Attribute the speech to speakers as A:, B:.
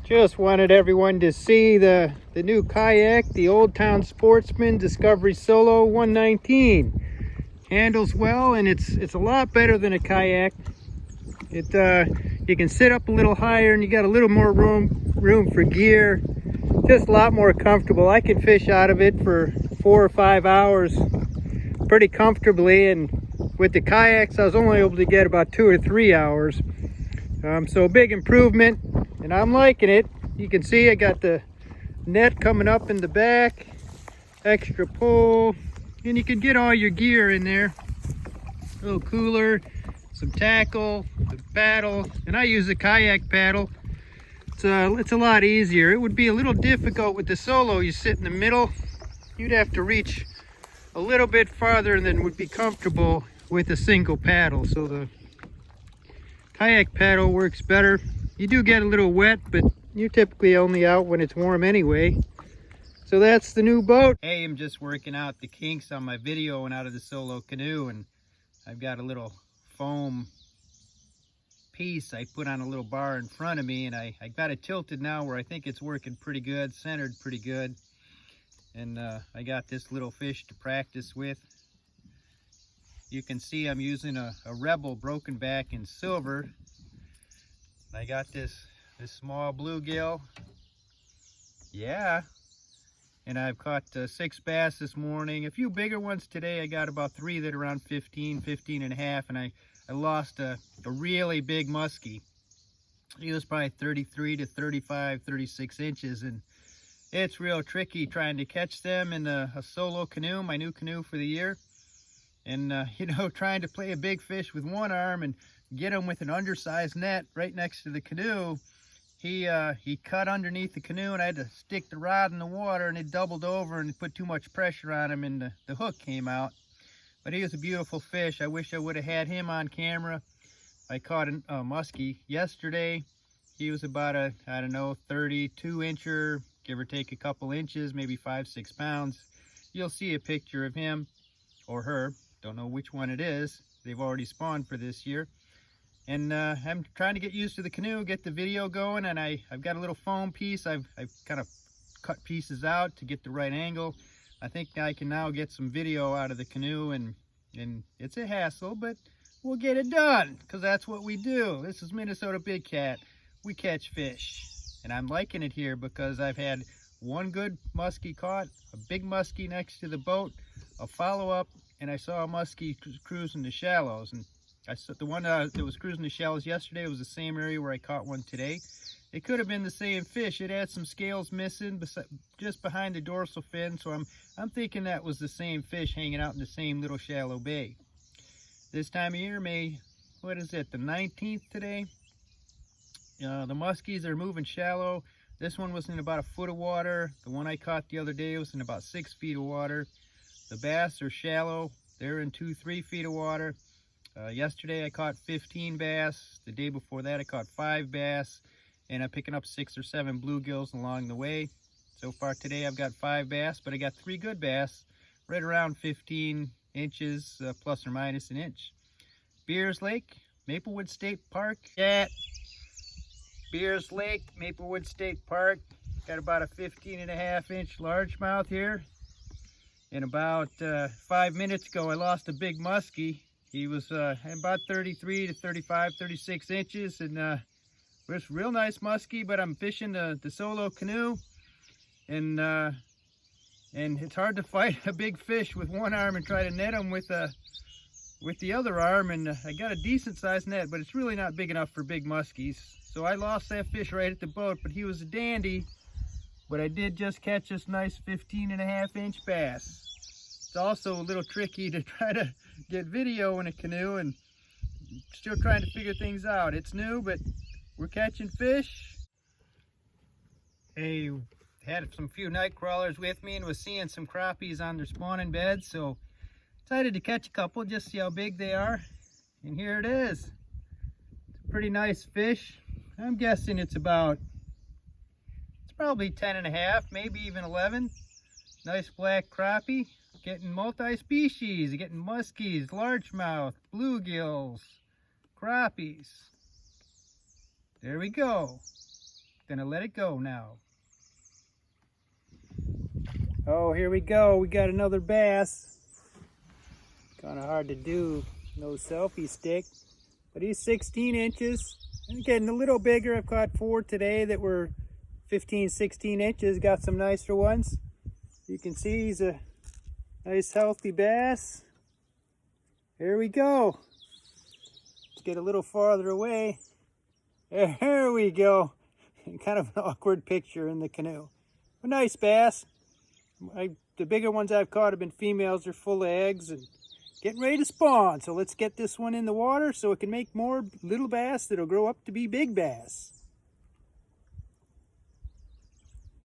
A: Just wanted everyone to see the new kayak, the Old Town Sportsman Discovery Solo 119. Handles well, and it's a lot better than a kayak. You can sit up a little higher, and you got a little more room for gear. Just a lot more comfortable. I can fish out of it for 4 or 5 hours pretty comfortably, and with the kayaks I was only able to get about 2 or 3 hours. So a big improvement, and I'm liking it. You can see I got the net coming up in the back, extra pole, and you can get all your gear in there. A little cooler, some tackle, the paddle, and I use a kayak paddle. It's a lot easier. It would be a little difficult with the Solo. You sit in the middle, you'd have to reach a little bit farther than would be comfortable with a single paddle. So the kayak paddle works better. You do get a little wet, but you're typically only out when it's warm anyway. So that's the new boat. Hey, I'm just working out the kinks on my video and out of the Solo canoe, and I've got a little foam piece I put on a little bar in front of me, and I got it tilted now where I think it's working pretty good, centered pretty good. And I got this little fish to practice with. You can see I'm using a Rebel broken back in silver. I got this small bluegill. Yeah. And I've caught 6 bass this morning. A few bigger ones today. I got about 3 that are around 15 and a half. And I lost a really big muskie. He was probably 33 to 35, 36 inches. And it's real tricky trying to catch them in a Solo canoe, my new canoe for the year. And, you know, trying to play a big fish with one arm and get him with an undersized net right next to the canoe. He cut underneath the canoe, and I had to stick the rod in the water, and it doubled over and put too much pressure on him, and the hook came out. But he was a beautiful fish. I wish I would have had him on camera. I caught a muskie yesterday. He was about a, I don't know, 32 incher, give or take a couple inches, maybe 5-6 pounds. You'll see a picture of him or her. Don't know which one it is. They've already spawned for this year. And I'm trying to get used to the canoe, get the video going, and I've got a little foam piece. I've kind of cut pieces out to get the right angle. I think I can now get some video out of the canoe, and it's a hassle, but we'll get it done, because that's what we do. This is Minnesota Big Cat. We catch fish. And I'm liking it here because I've had one good muskie caught, a big muskie next to the boat, a follow-up, and I saw a muskie cruising the shallows. And I saw the one that was cruising the shallows yesterday was the same area where I caught one today. It could have been the same fish. It had some scales missing just behind the dorsal fin, so I'm thinking that was the same fish hanging out in the same little shallow bay. This time of year, what is it, the 19th today? The muskies are moving shallow. This one was in about 1 foot of water. The one I caught the other day was in about 6 feet of water. The bass are shallow. They're in 2-3 feet of water. Yesterday I caught 15 bass. The day before that I caught 5 bass. And I'm picking up 6 or 7 bluegills along the way. So far today I've got 5 bass, but I got 3 good bass, right around 15 inches, plus or minus an inch. Beers Lake, Maplewood State Park. Yeah. Beers Lake, Maplewood State Park. Got about a 15.5 inch largemouth here. And about 5 minutes ago I lost a big muskie. He was about 33 to 35, 36 inches, and it was a real nice muskie, but I'm fishing the Solo canoe, and it's hard to fight a big fish with one arm and try to net him with the other arm, and I got a decent sized net, but it's really not big enough for big muskies. So I lost that fish right at the boat, but he was a dandy. But I did just catch this nice 15.5 inch bass. It's also a little tricky to try to get video in a canoe, and still trying to figure things out. It's new, but we're catching fish. Hey, had some few night crawlers with me and was seeing some crappies on their spawning beds, so decided to catch a couple, just see how big they are. And here it is. It's a pretty nice fish. I'm guessing it's probably 10.5, maybe even 11. Nice black crappie. Getting multi-species, getting muskies, largemouth, bluegills, crappies. There we go. Gonna let it go now. Oh, here we go. We got another bass. Kind of hard to do, no selfie stick, but he's 16 inches. And getting a little bigger. I've caught 4 today that were 15, 16 inches. Got some nicer ones. You can see he's a nice healthy bass. Here we go. Let's get a little farther away. There we go. Kind of an awkward picture in the canoe. A nice bass. The bigger ones I've caught have been females. They're full of eggs and getting ready to spawn. So let's get this one in the water so it can make more little bass that'll grow up to be big bass.